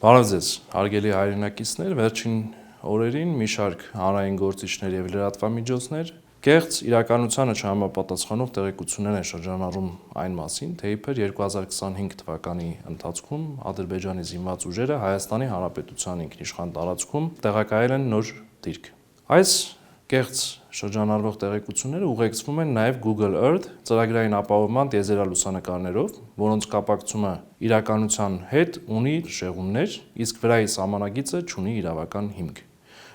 Բարև ձեզ, հարգելի հայրենակիցներ, վերջին օրերին մի շարք հանրային գործիչներ եւ լրատվամիջոցներ կեղծ իրականությանը չհամապատասխանող տեղեկություններ են շրջանառում այն մասին, թե իբր 2025 թվականի ընթացքում Ադրբեջանի զինված ուժերը Հայաստանի Հանրապետության ինքնիշխան տարածքում տեղակայել են նոր դիրք։ Այս կեղծ շրջանառվող տեղեկությունները ուղեկցվում են նաև Google Earth ծրագրային ապահովման տիեզերալուսանկարներով, որոնց կապակցումը իրականության հետ ունի շեղումներ, իսկ վրայի սահմանագիծը չունի իրավական հիմք։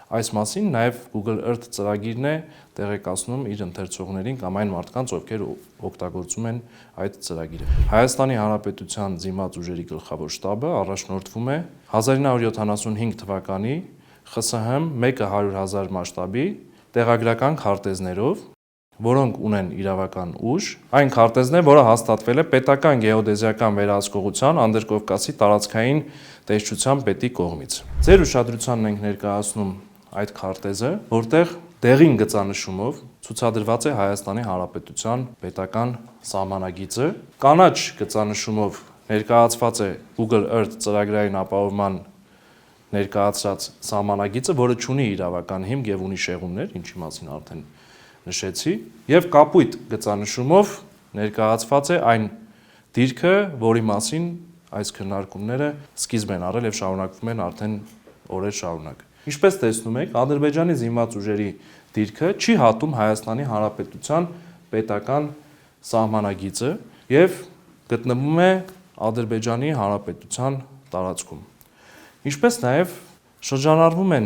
Այս մասին նաև Google Earth ծրագիրն է տեղեկացնում իր ընթերցողներին կամ այն մարդկանց, ովքեր օգտագործում են այդ ծրագիրը։ Հայաստանի Հանրապետության զինված ուժերի գլխավոր շտաբը առաջնորդվում է 1975 թվականի ԽՍՀՄ 1-100,000 մասշտաբի տեղագրական քարտեզներով, որոնք ունեն իրավական ուժ, այն քարտեզն է, որը հաստատվել է պետական գեոդեզիական վերահսկողության Անդրկովկասի տարածքային տեսչության պետի կողմից։ Ձեր ուշադրությանն ենք ներկայացնում այդ քարտեզը, որտեղ դեղին գծանշումով ցուցադրված է Հայաստանի Հանրապետության պետական սահմանագիծը, կանաչ գծանշումով ներկայացված է Google Earth ծրագրային ապահովման ներկայացրած սահմանագիծը, որը չունի իրավական հիմք եւ ունի շեղումներ, ինչի մասին արդեն նշեցի, եւ կապույտ գծանշումով ներկայացված է այն դիրքը, որի մասին այս քննարկումները սկիզբ են առել եւ շարունակվում են արդեն օրեր շարունակ։ Ինչպես տեսնում եք, Ադրբեջանի զինված ուժերի դիրքը չի հատում Հայաստանի Հանրապետության պետական սահմանագիծը եւ գտնվում է Ադրբեջանի Հանրապետության տարածքում։ Ինչպես նաև շրջանառվում են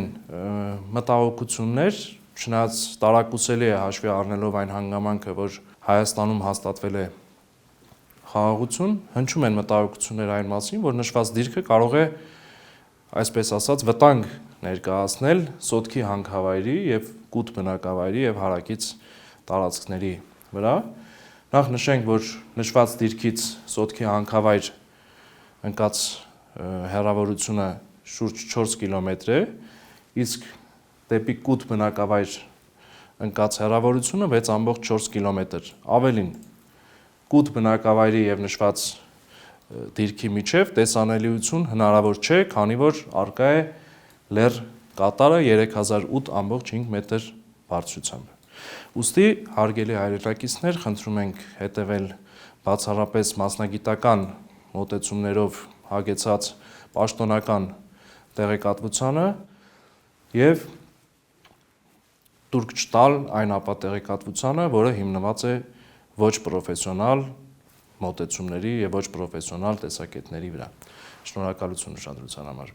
մտահոգություններ, չնայած տարակուսելի է հաշվի առնելով այն հանգամանքը, որ Հայաստանում հաստատվել է խաղաղություն, հնչում են մտահոգություններ այն մասին, որ նշված դիրքը կարող է, այսպես ասած, վտանգ ներկայացնել Սոտքի հանքավայրի եւ Կուտ բնակավայրի եւ հարակից տարածքների վրա։ Նախ նշենք, որ նշված դիրքից Սոտքի հանքավայր ընկած հեռավորությունը շուրջ 4 կիլոմետր է, իսկ դեպի Կուտ բնակավայր ընկած հեռավորությունը 6.4 կիլոմետր։ Ավելին, Կուտ բնակավայրի եւ նշված դիրքի միջև տեսանելիություն հնարավոր չէ, քանի որ առկա է լեռ կատարը 3008.5 մետր բարձրությամբ։ Ուստի, հարգելի հայրենակիցներ, խնդրում ենք հետևել բացառապես մասնագիտական մոտեցումներով հագեցած պաշտոնական տեղեկատվությանը եւ տուրք չտալ այն ապատեղեկատվությանը, որը հիմնված է ոչ պրոֆեսիոնալ մոտեցումների եւ ոչ պրոֆեսիոնալ տեսակետների վրա։ Շնորհակալություն ուշադրության համար։